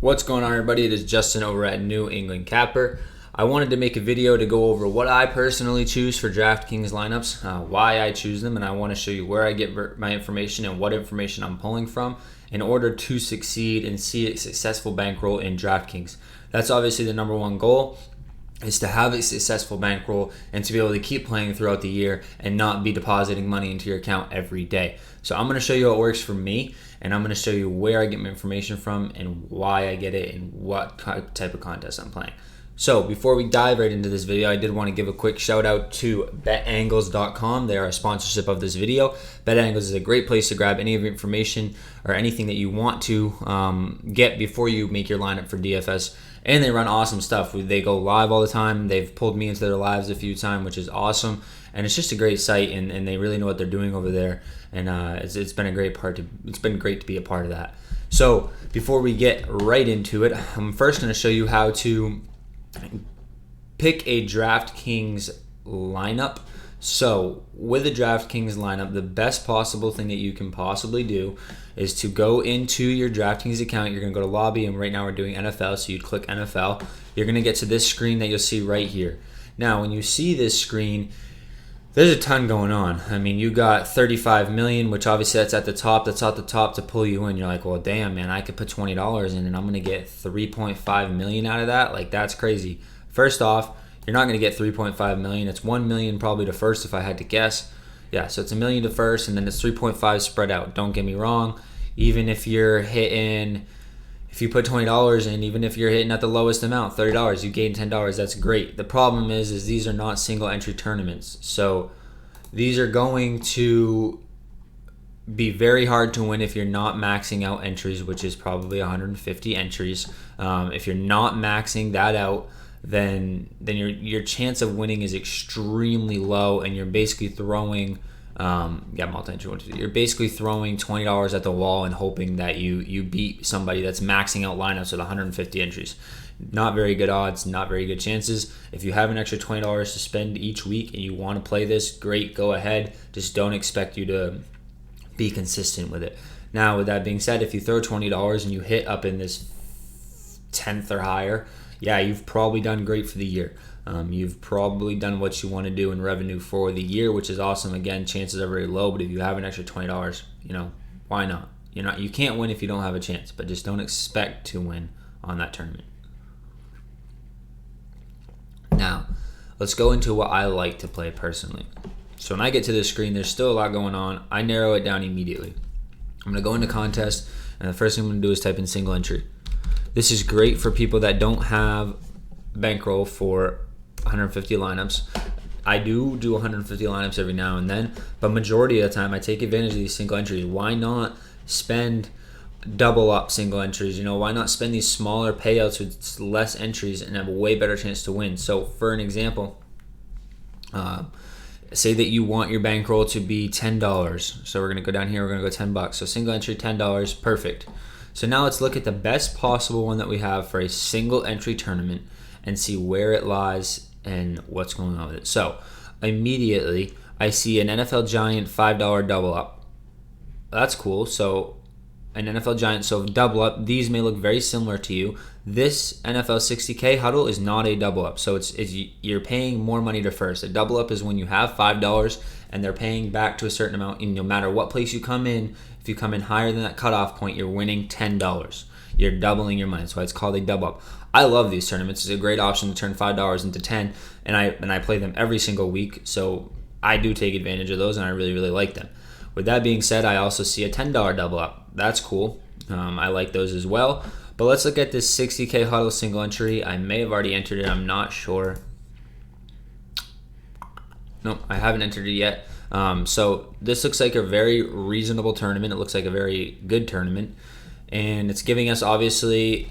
What's going on, everybody? It is Justin over at New England Capper. I wanted to make a video to go over what I personally choose for DraftKings lineups, why I choose them, and I want to show you where I get my information and what information I'm pulling from in order to succeed and see a successful bankroll in DraftKings. That's obviously the number one goal, is to have a successful bankroll and to be able to keep playing throughout the year and not be depositing money into your account every day. So I'm going to show you how it works for me, and I'm going to show you where I get my information from and why I get it and what type of contest I'm playing. So before we dive right into this video, I did want to give a quick shout out to betangles.com. They are a sponsorship of this video. BetAngles is a great place to grab any of your information or anything that you want to get before you make your lineup for DFS. And they run awesome stuff. They go live all the time. They've pulled me into their lives a few times, which is awesome. And it's just a great site, and they really know what they're doing over there. And it's been a great it's been great to be a part of that. So before we get right into it, I'm first going to show you how to pick a DraftKings lineup. So with a DraftKings lineup, the best possible thing that you can possibly do is to go into your DraftKings account. You're going to go to lobby, and right now we're doing NFL, so you'd click NFL. You're going to get to this screen that you'll see right here. Now, when you see this screen, there's a ton going on. I mean, you got 35 million, which obviously that's at the top. That's at the top to pull you in. You're like, well, damn, man, I could put $20 in and I'm going to get 3.5 million out of that. Like, that's crazy. First off, you're not going to get 3.5 million. It's 1 million probably to first, if I had to guess. Yeah, so it's $1 million to first, and then it's 3.5 spread out. Don't get me wrong. Even if you're hitting, if you put $20 in, even if you're hitting at the lowest amount, $30, you gain $10. That's great. The problem is these are not single entry tournaments. So these are going to be very hard to win if you're not maxing out entries, which is probably 150 entries. If you're not maxing that out, then your chance of winning is extremely low, and you're basically throwing you're basically throwing $20 at the wall and hoping that you beat somebody that's maxing out lineups with 150 entries. Not very good odds, not very good chances. If you have an extra $20 to spend each week and you want to play this, great, go ahead. Just don't expect you to be consistent with it. Now, with that being said, if you throw $20 and you hit up in this 10th or higher, yeah, you've probably done great for the year. You've probably done what you want to do in revenue for the year, which is awesome. Again, chances are very low, but if you have an extra $20, why not? You can't win if you don't have a chance, but just don't expect to win on that tournament. Now, let's go into what I like to play personally. So when I get to this screen, there's still a lot going on. I narrow it down immediately. I'm going to go into contest, and the first thing I'm going to do is type in single entry. This is great for people that don't have bankroll for 150 lineups. I do 150 lineups every now and then, but majority of the time I take advantage of these single entries. Why not spend double up single entries? Why not spend these smaller payouts with less entries and have a way better chance to win? So for an example, say that you want your bankroll to be $10. So we're going to go down here, we're going to go $10. So single entry, $10, perfect. So now let's look at the best possible one that we have for a single entry tournament and see where it lies and what's going on with it. So immediately I see an NFL Giant $5 double up. That's cool. So an NFL Giant, so double up. These may look very similar to you. This NFL 60K huddle is not a double up. So it's you're paying more money to first. A double up is when you have $5 and they're paying back to a certain amount. And no matter what place you come in, if you come in higher than that cutoff point, you're winning $10. You're doubling your money. That's why it's called a double up. I love these tournaments. It's a great option to turn $5 into $10, and I play them every single week. So I do take advantage of those, and I really, really like them. With that being said, I also see a $10 double up. That's cool. I like those as well. But let's look at this 60K huddle single entry. I may have already entered it. I'm not sure. Nope, I haven't entered it yet. So this looks like a very reasonable tournament. It looks like a very good tournament. And it's giving us, obviously,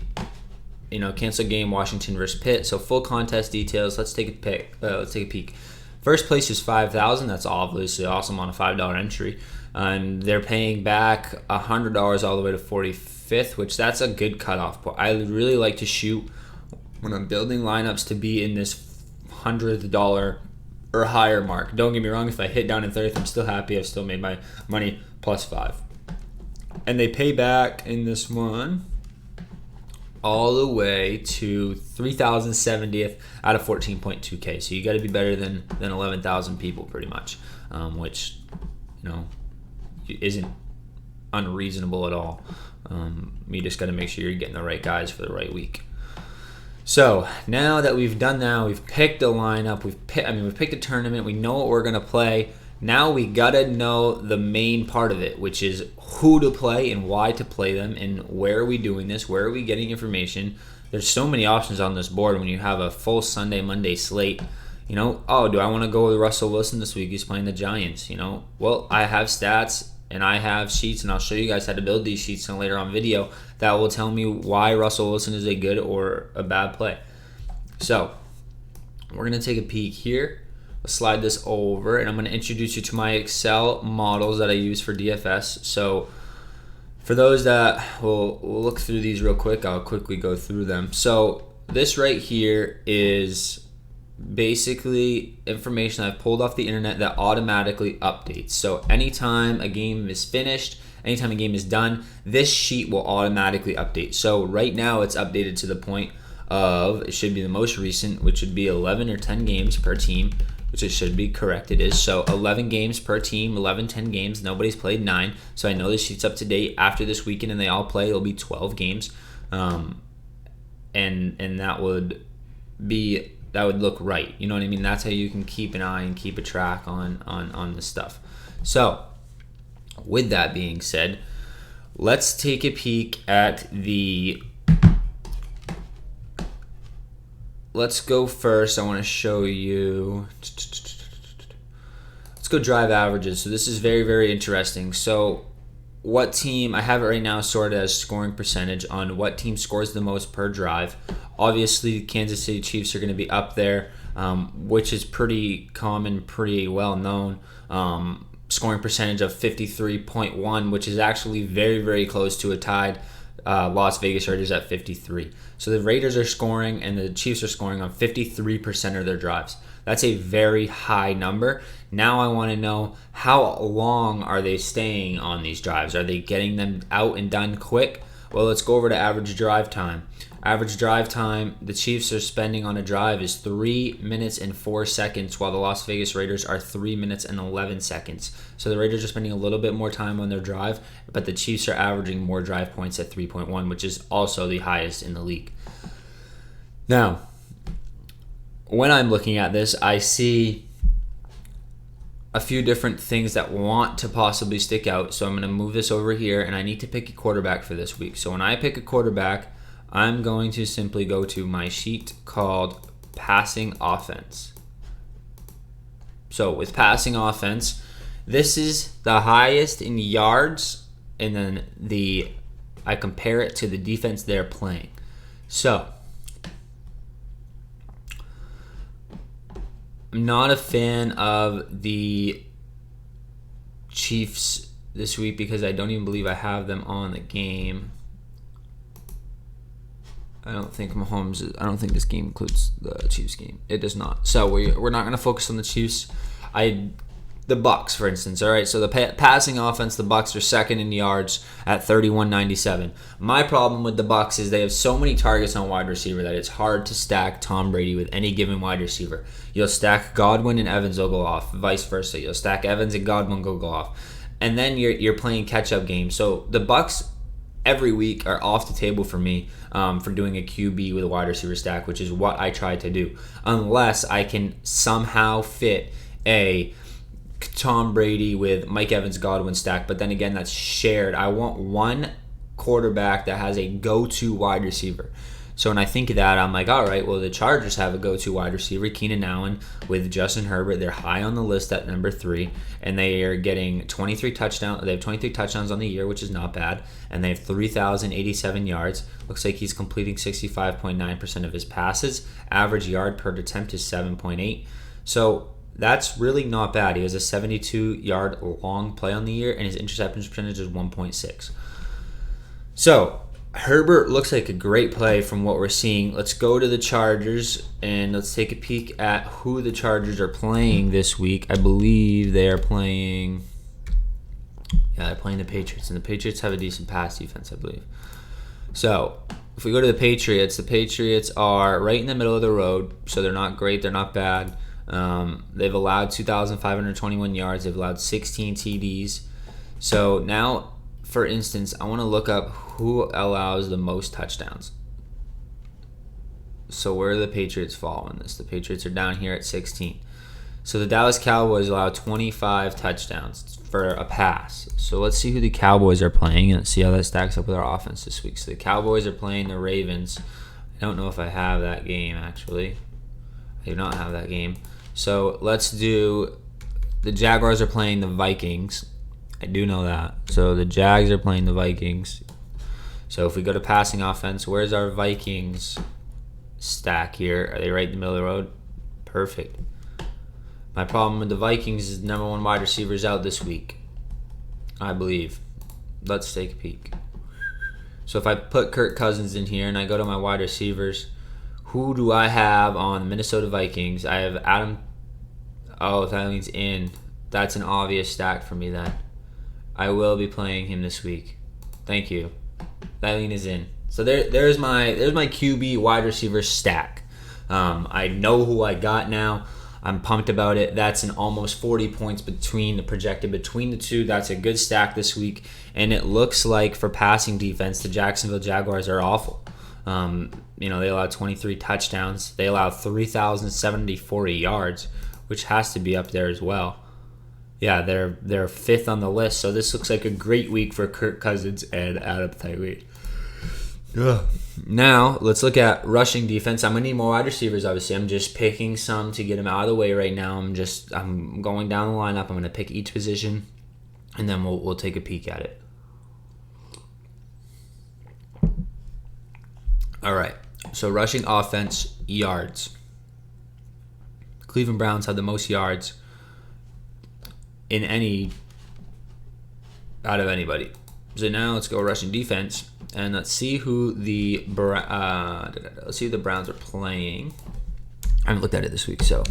cancel game, Washington versus Pitt. So full contest details. Let's take a peek. First place is $5,000. That's obviously awesome on a $5 entry. And they're paying back $100 all the way to 45th, which that's a good cutoff point. I really like to shoot when I'm building lineups to be in this $100 or higher mark. Don't get me wrong, if I hit down in 30th, I'm still happy. I've still made my money plus 5. And they pay back in this one all the way to 3,070th out of 14.2K. So you got to be better than 11,000 people pretty much, which, isn't unreasonable at all. You just got to make sure you're getting the right guys for the right week. So now that we've done that, we've picked a lineup, we've picked a tournament, we know what we're gonna play. Now we gotta know the main part of it, which is who to play and why to play them, and where are we doing this, where are we getting information. There's so many options on this board when you have a full Sunday, Monday slate. Do I want to go with Russell Wilson this week? He's playing the Giants. Well, I have stats and I have sheets, and I'll show you guys how to build these sheets in a later on video that will tell me why Russell Wilson is a good or a bad play. So we're going to take a peek here. Let's slide this over, and I'm going to introduce you to my Excel models that I use for DFS. So for those that we'll look through these real quick, I'll quickly go through them. So this right here is basically information I've pulled off the internet that automatically updates. So anytime a game is finished, anytime a game is done, this sheet will automatically update. So right now it's updated to the point of, it should be the most recent, which would be 11 or 10 games per team, which it should be correct. It is. So 11 games per team, 10 games. Nobody's played 9. So I know this sheet's up to date. After this weekend and they all play, it'll be 12 games. And that would look right. You know what I mean? That's how you can keep an eye and keep a track on this stuff. So with that being said, let's take a peek at let's go first. I want to show you. Let's go drive averages. So this is very, very interesting. So what team, I have it right now sorted as scoring percentage on what team scores the most per drive. Obviously, Kansas City Chiefs are going to be up there, which is pretty common, pretty well known. Scoring percentage of 53.1, which is actually very, very close to a tied Las Vegas Raiders at 53. So the Raiders are scoring and the Chiefs are scoring on 53% of their drives. That's a very high number. Now I want to know, how long are they staying on these drives? Are they getting them out and done quick? Well, let's go over to average drive time. Average drive time the Chiefs are spending on a drive is 3 minutes and 4 seconds, while the Las Vegas Raiders are 3 minutes and 11 seconds. So the Raiders are spending a little bit more time on their drive, but the Chiefs are averaging more drive points at 3.1, which is also the highest in the league. Now, when I'm looking at this, I see a few different things that want to possibly stick out. So I'm going to move this over here, and I need to pick a quarterback for this week. So when I pick a quarterback, I'm going to simply go to my sheet called passing offense. So with passing offense, this is the highest in yards, and then I compare it to the defense they're playing. So I'm not a fan of the Chiefs this week because I don't even believe I have them on the game. I don't think this game includes the Chiefs game. It does not. So we're not going to focus on the Chiefs. The Bucks, for instance. All right, so the passing offense, the Bucks are second in yards at 31.97. My problem with the Bucks is they have so many targets on wide receiver that it's hard to stack Tom Brady with any given wide receiver. You'll stack Godwin and Evans will go off, vice versa. You'll stack Evans and Godwin will go off, and then you're playing catch-up games. So the Bucks every week are off the table for me for doing a QB with a wide receiver stack, which is what I try to do, unless I can somehow fit a Tom Brady with Mike Evans Godwin stack. But then again, that's shared. I want one quarterback that has a go-to wide receiver. So when I think of that, I'm like, all right, well, the Chargers have a go-to wide receiver, Keenan Allen, with Justin Herbert. They're high on the list at number 3, and they are getting 23 touchdowns. They have 23 touchdowns on the year, which is not bad, and they have 3,087 yards. Looks like he's completing 65.9% of his passes. Average yard per attempt is 7.8. So that's really not bad. He has a 72-yard long play on the year, and his interception percentage is 1.6. So Herbert looks like a great play from what we're seeing. Let's go to the Chargers, and let's take a peek at who the Chargers are playing this week. I believe they are playing... Yeah, they're playing the Patriots, and the Patriots have a decent pass defense, I believe. So If we go to the Patriots are right in the middle of the road, so they're not great, they're not bad. They've allowed 2,521 yards. They've allowed 16 TDs. So now, for instance, I want to look up who allows the most touchdowns. So where do the Patriots fall in this? The Patriots are down here at 16. So the Dallas Cowboys allow 25 touchdowns for a pass. So let's see who the Cowboys are playing and see how that stacks up with our offense this week. So the Cowboys are playing the Ravens. I don't know if I have that game, actually. I do not have that game. So let's do, the Jaguars are playing the Vikings. I do know that. So the Jags are playing the Vikings. So if we go to passing offense, where's our Vikings stack here? Are they right in the middle of the road? Perfect. My problem with the Vikings is number one wide receivers out this week, I believe. Let's take a peek. So if I put Kirk Cousins in here and I go to my wide receivers, who do I have on the Minnesota Vikings? I have Adam. Oh, that means in. That's an obvious stack for me then. I will be playing him this week. Thank you. That lean is in. So there's my QB wide receiver stack. I know who I got now. I'm pumped about it. That's an almost 40 points projected between the two. That's a good stack this week. And it looks like for passing defense, the Jacksonville Jaguars are awful. They allow 23 touchdowns. They allow 3,074 yards, which has to be up there as well. Yeah, they're fifth on the list. So this looks like a great week for Kirk Cousins and Adam Thielen. Yeah. Now, let's look at rushing defense. I'm going to need more wide receivers, obviously. I'm just picking some to get them out of the way right now. I'm going down the lineup. I'm going to pick each position, and then we'll take a peek at it. All right. So rushing offense, yards. Cleveland Browns have the most yards out of anybody. So now let's go rushing defense. And let's see who the Browns are playing. I haven't looked at it this week, so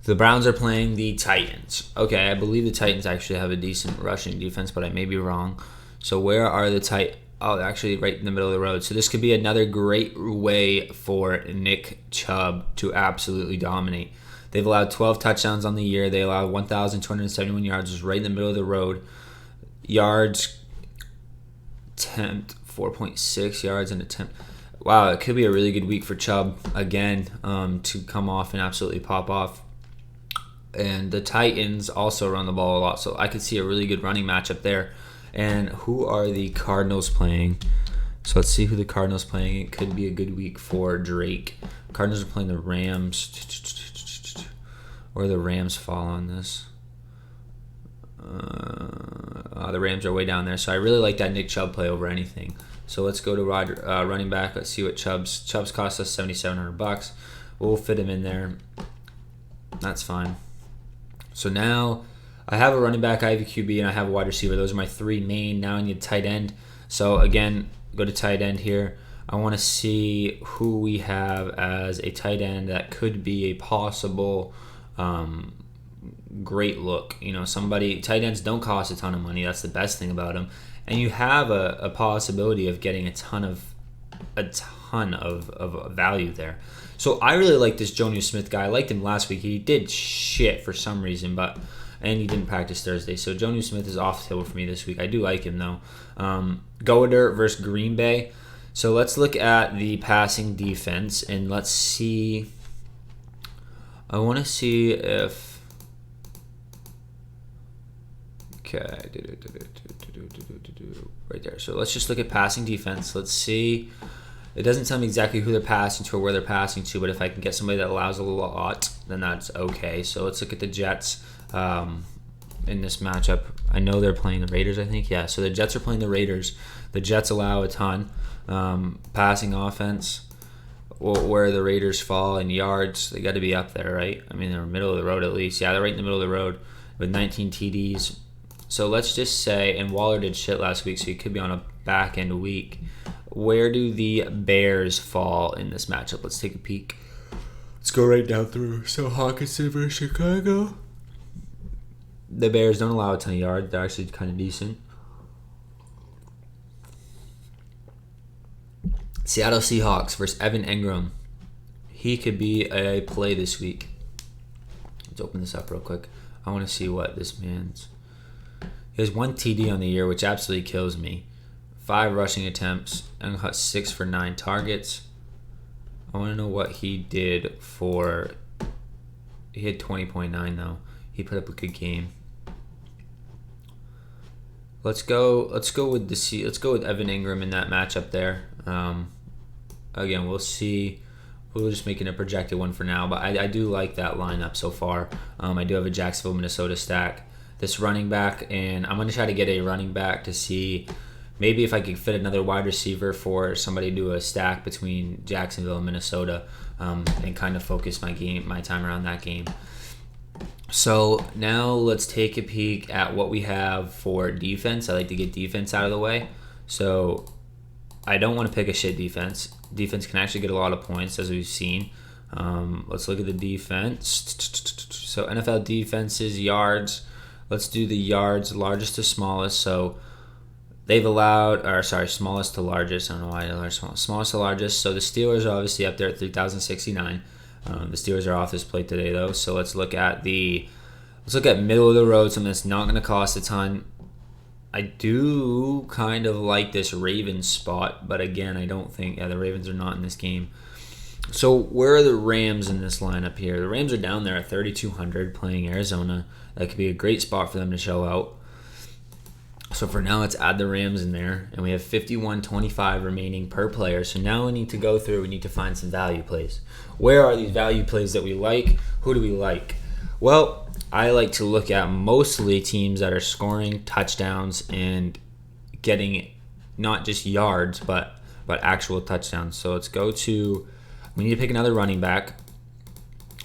the Browns are playing the Titans. Okay, I believe the Titans actually have a decent rushing defense, but I may be wrong. So where are the Titans? Oh, they're actually right in the middle of the road. So this could be another great way for Nick Chubb to absolutely dominate. They've allowed 12 touchdowns on the year. They allowed 1,271 yards, which is right in the middle of the road. Yards, 4.6 yards an attempt. Wow, it could be a really good week for Chubb again to come off and absolutely pop off. And the Titans also run the ball a lot, so I could see a really good running matchup there. And who are the Cardinals playing? So let's see who the Cardinals playing. It could be a good week for Drake. Cardinals are playing the Rams. Where the Rams fall on this? The Rams are way down there, so I really like that Nick Chubb play over anything. So let's go to running back. Let's see what Chubb's cost us $7,700. We'll fit him in there. That's fine. So now I have a running back, I have a QB, and I have a wide receiver. Those are my three main. Now I need a tight end. So again, go to tight end here. I want to see who we have as a tight end that could be a possible great look. Tight ends don't cost a ton of money. That's the best thing about them. And you have a possibility of getting a ton of value there. So I really like this Jonnu Smith guy. I liked him last week. He did shit for some reason, and he didn't practice Thursday. So Jonnu Smith is off the table for me this week. I do like him though. Goddard versus Green Bay. So let's look at the passing defense and let's see. I want to see if. Okay, right there. So let's just look at passing defense. Let's see. It doesn't tell me exactly who they're passing to or where they're passing to, but if I can get somebody that allows a lot, then that's okay. So let's look at the Jets in this matchup. I know they're playing the Raiders, I think. Yeah, so the Jets are playing the Raiders. The Jets allow a ton. Passing offense, where the Raiders fall in yards, they got to be up there, right? I mean, they're middle of the road at least. Yeah, they're right in the middle of the road with 19 TDs. So let's just say, and Waller did shit last week, so he could be on a back end week. Where do the Bears fall in this matchup? Let's take a peek. Let's go right down through. So Hawkinson versus Chicago. The Bears don't allow a ton of yards. They're actually kind of decent. Seattle Seahawks versus Evan Engram. He could be a play this week. Let's open this up real quick. I want to see what this man's... He has 1 TD on the year, which absolutely kills me. 5 rushing attempts and got 6 for 9 targets. I want to know what he did for... He had 20.9 though. He put up a good game. Let's go with Let's go with Evan Engram in that matchup there. Again, we'll see. We're just making a projected one for now, but I do like that lineup so far. I do have a Jacksonville, Minnesota stack. This running back, and I'm going to try to get a running back to see maybe if I could fit another wide receiver for somebody to do a stack between Jacksonville and Minnesota, and kind of focus my time around that game. So now let's take a peek at what we have for defense. I like to get defense out of the way. So I don't want to pick a shit defense. Defense can actually get a lot of points, as we've seen. Let's look at the defense. So NFL defenses, yards. Let's do the yards, largest to smallest. So they've allowed, smallest to largest. I don't know why they're smallest to largest. So the Steelers are obviously up there at 3,069. The Steelers are off this plate today, though. So let's look at middle of the road, something that's not going to cost a ton. I do kind of like this Ravens spot, but again, I don't think the Ravens are not in this game. So where are the Rams in this lineup here? The Rams are down there at 3,200 playing Arizona. That could be a great spot for them to show out. So for now, let's add the Rams in there, and we have 51.25 remaining per player. So now we need to go through. We need to find some value plays. Where are these value plays that we like? Who do we like? Well, I like to look at mostly teams that are scoring touchdowns and getting not just yards, but actual touchdowns. So let's go to. We need to pick another running back.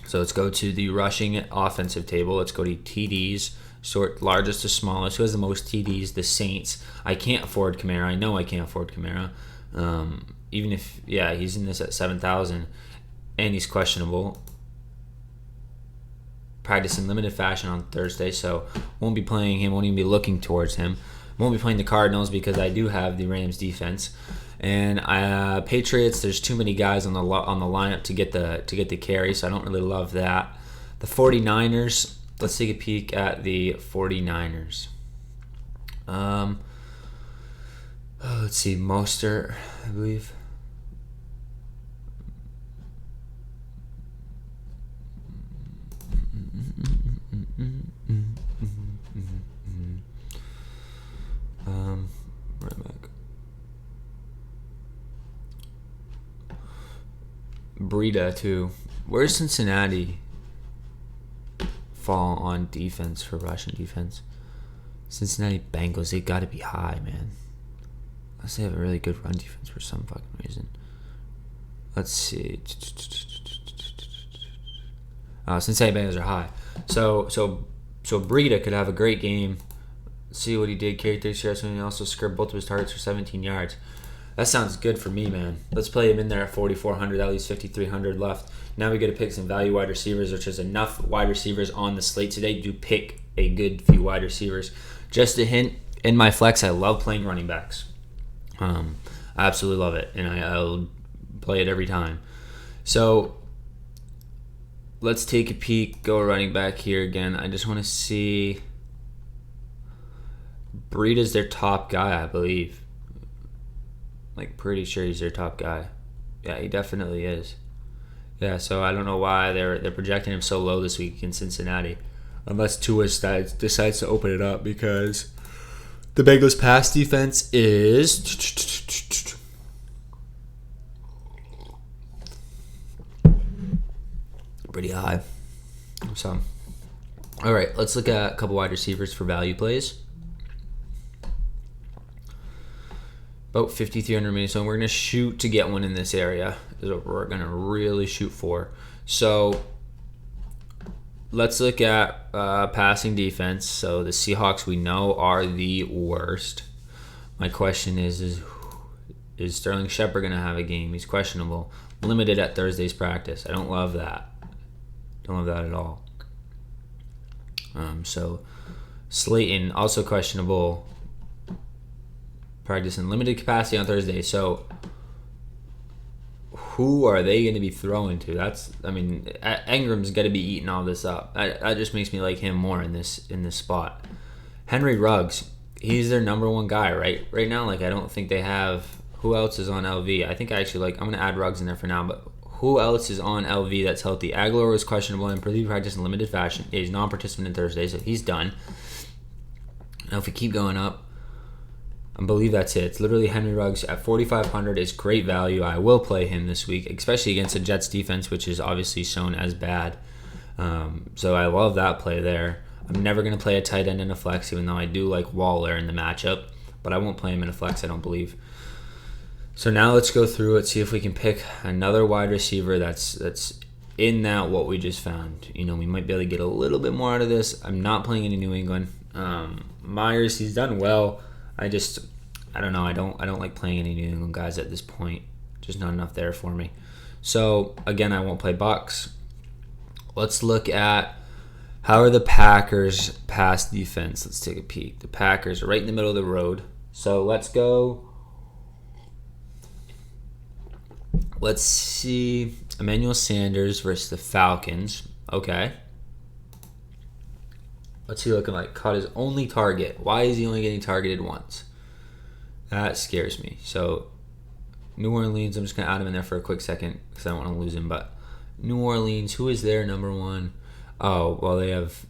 So let's go to the rushing offensive table. Let's go to TDs. Sort largest to smallest. Who has the most TDs? The Saints. I can't afford Kamara. I know I can't afford Kamara. Even if, he's in this at 7,000, and he's questionable. Practice in limited fashion on Thursday, so won't be playing him. Won't even be looking towards him. Won't be playing the Cardinals because I do have the Rams defense. And Patriots. There's too many guys on the lineup to get the carry, so I don't really love that. The 49ers. Let's take a peek at the 49ers. Let's see, Mostert, I believe. Right back. Breida too. Where's Cincinnati? Fall on defense for Russian defense. Cincinnati Bengals, they got to be high, man. Unless they have a really good run defense for some fucking reason. Let's see. Cincinnati Bengals are high. So Breida could have a great game. Let's see what he did. Carry 3 yards, and he also scored both of his targets for 17 yards. That sounds good for me, man. Let's play him in there at 4,400. That leaves 5,300 left. Now we got to pick some value wide receivers, which is enough wide receivers on the slate today to pick a good few wide receivers. Just a hint, in my flex, I love playing running backs. I absolutely love it, and I'll play it every time. So let's take a peek. Go running back here again. I just want to see. Breida's their top guy, I believe. Like, pretty sure he's their top guy. Yeah, he definitely is. Yeah, so I don't know why they're projecting him so low this week in Cincinnati. Unless Tua decides to open it up, because the Bengals' pass defense is pretty high. So, all right, let's look at a couple wide receivers for value plays. About 5,300 minutes, so we're going to shoot to get one in this area. Is what we're going to really shoot for. So let's look at passing defense. So the Seahawks, we know, are the worst. My question is Sterling Shepard going to have a game? He's questionable. Limited at Thursday's practice. I don't love that. Don't love that at all. So Slayton, also questionable. Practice in limited capacity on Thursday. So who are they going to be throwing to? Ingram's got to be eating all this up. That just makes me like him more in this spot. Henry Ruggs, he's their number one guy right now. Like, I don't think they have. Who else is on LV? I think I actually I'm going to add Ruggs in there for now, but who else is on LV that's healthy? Aguilar was questionable in practice in limited fashion. He's non-participant in Thursday, so he's done. Now, if we keep going up, I believe that's it. It's literally Henry Ruggs at 4,500 is great value. I will play him this week, especially against the Jets defense, which is obviously shown as bad. So I love that play there. I'm never going to play a tight end in a flex, even though I do like Waller in the matchup, but I won't play him in a flex, I don't believe. So now let's go through it, see if we can pick another wide receiver that's in that what we just found. We might be able to get a little bit more out of this. I'm not playing any New England. Myers, he's done well. I don't know. I don't like playing any New England guys at this point. Just not enough there for me. So again, I won't play Bucks. Let's look at how are the Packers pass defense. Let's take a peek. The Packers are right in the middle of the road. So let's go. Let's see Emmanuel Sanders versus the Falcons. Okay. What's he looking like? Caught his only target. Why is he only getting targeted once? That scares me. So, New Orleans, I'm just going to add him in there for a quick second because I don't want to lose him. But New Orleans, who is their number one? Oh, well, they have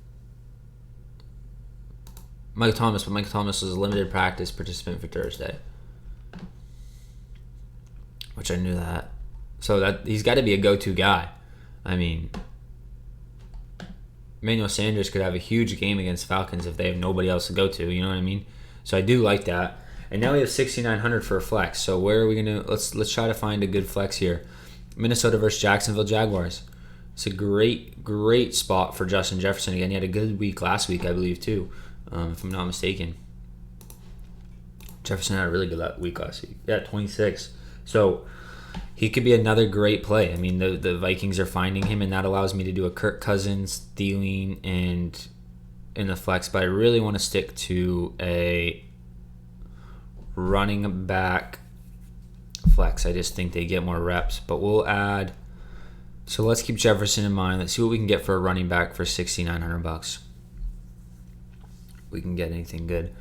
Michael Thomas, but Michael Thomas was a limited practice participant for Thursday, which I knew that. So that he's got to be a go-to guy. I mean, Emmanuel Sanders could have a huge game against Falcons if they have nobody else to go to. You know what I mean? So I do like that. And now we have 6,900 for a flex. So where are we gonna? Let's try to find a good flex here. Minnesota versus Jacksonville Jaguars. It's a great spot for Justin Jefferson. Again, he had a good week last week, I believe, too, if I'm not mistaken. Jefferson had a really good week last week. Yeah, 26. So he could be another great play. I mean, the Vikings are finding him, and that allows me to do a Kirk Cousins, Thielen, and in the flex. But I really want to stick to a running back flex. I just think they get more reps. But we'll add. So let's keep Jefferson in mind. Let's see what we can get for a running back for $6,900. We can get anything good.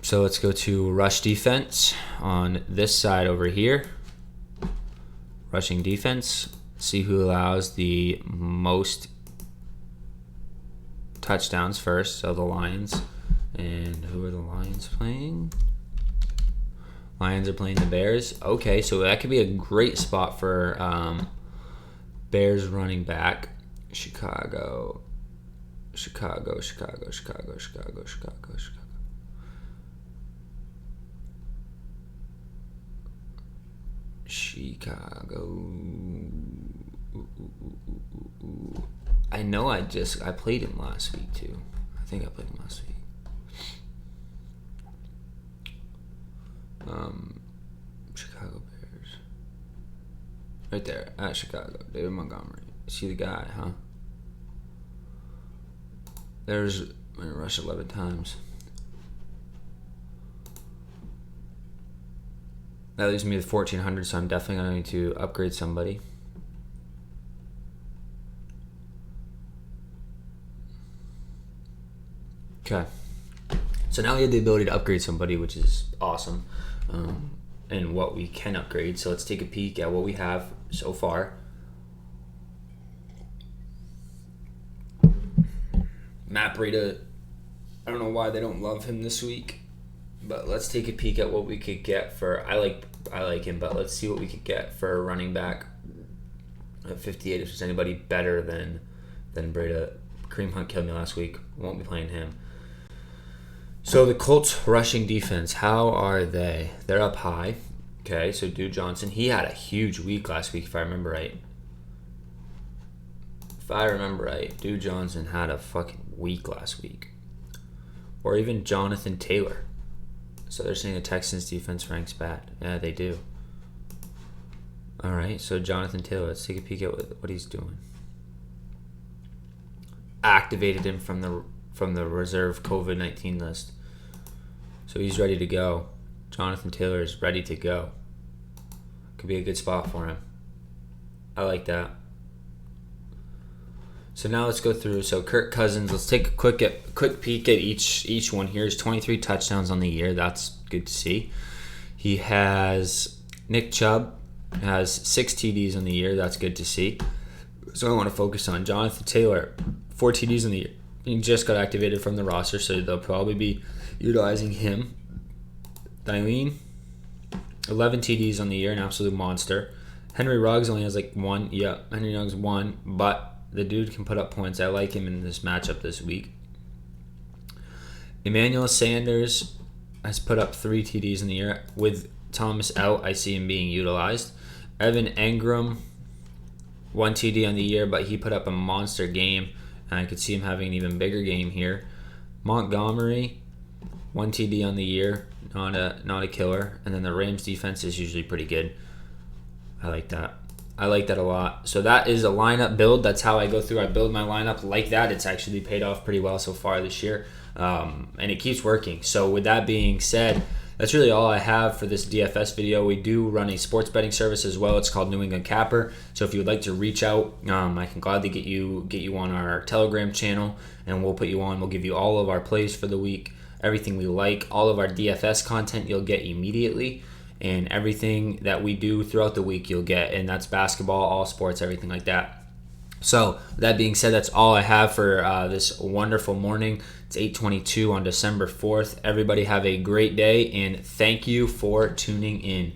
So let's go to rush defense on this side over here. Rushing defense. See who allows the most touchdowns first. So the Lions. And who are the Lions playing? Lions are playing the Bears. Okay, so that could be a great spot for Bears running back. Chicago. I know I played him last week too. I think I played him last week. Chicago Bears. Right there at Chicago. David Montgomery. See the guy, huh? There's I'm gonna rush 11 times. That leaves me with 1,400, so I'm definitely going to upgrade somebody. Okay. So now we have the ability to upgrade somebody, which is awesome. And what we can upgrade. So let's take a peek at what we have so far. Matt Breida, I don't know why they don't love him this week, but let's take a peek at what we could get for. I like him, but let's see what we could get for a running back at 58. If there's anybody better than Breida. Kareem Hunt killed me last week. Won't be playing him. So the Colts rushing defense, how are they? They're up high. Okay, so Duke Johnson, he had a huge week last week, if I remember right. Duke Johnson had a fucking week last week. Or even Jonathan Taylor. So they're saying the Texans defense ranks bad. Yeah, they do. All right, so Jonathan Taylor, let's take a peek at what he's doing. Activated him from the reserve COVID-19 list. So he's ready to go. Jonathan Taylor is ready to go. Could be a good spot for him. I like that. So now let's go through. So Kirk Cousins, let's take a quick peek at each one here. He's 23 touchdowns on the year. That's good to see. He has Nick Chubb has 6 TDs on the year. That's good to see. So I want to focus on Jonathan Taylor, 4 TDs on the year. He just got activated from the roster, so they'll probably be utilizing him. Dyleen, 11 TDs on the year, an absolute monster. Henry Ruggs only has like 1. Yeah, Henry Ruggs 1, but the dude can put up points. I like him in this matchup this week. Emmanuel Sanders has put up 3 TDs in the year. With Thomas out, I see him being utilized. Evan Engram, 1 TD on the year, but he put up a monster game. And I could see him having an even bigger game here. Montgomery, 1 TD on the year, not a killer. And then the Rams defense is usually pretty good. I like that. I like that a lot. So that is a lineup build. That's how I go through. I build my lineup like that. It's actually paid off pretty well so far this year. And it keeps working. So with that being said, that's really all I have for this DFS video. We do run a sports betting service as well. It's called New England Capper. So if you would like to reach out, I can gladly get you on our Telegram channel, and we'll put you on. We'll give you all of our plays for the week, everything we like, all of our DFS content you'll get immediately, and everything that we do throughout the week you'll get, and that's basketball, all sports, everything like that. So that being said, that's all I have for this wonderful morning. It's 8:22 on December 4th. Everybody have a great day, and thank you for tuning in.